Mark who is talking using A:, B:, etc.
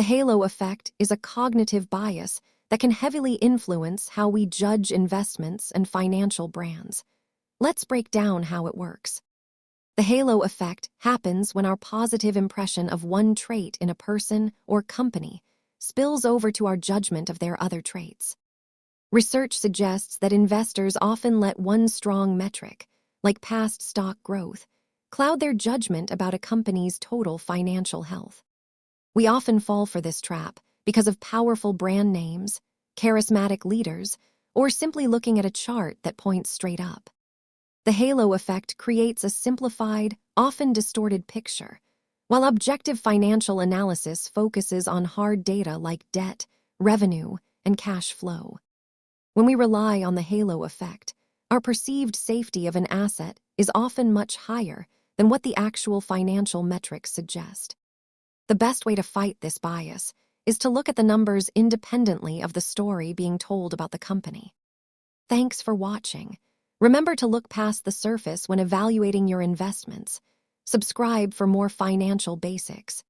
A: The halo effect is a cognitive bias that can heavily influence how we judge investments and financial brands. Let's break down how it works. The halo effect happens when our positive impression of one trait in a person or company spills over to our judgment of their other traits. Research suggests that investors often let one strong metric, like past stock growth, cloud their judgment about a company's total financial health. We often fall for this trap because of powerful brand names, charismatic leaders, or simply looking at a chart that points straight up. The halo effect creates a simplified, often distorted picture, while objective financial analysis focuses on hard data like debt, revenue, and cash flow. When we rely on the halo effect, our perceived safety of an asset is often much higher than what the actual financial metrics suggest. The best way to fight this bias is to look at the numbers independently of the story being told about the company. Thanks for watching. Remember to look past the surface when evaluating your investments. Subscribe for more financial basics.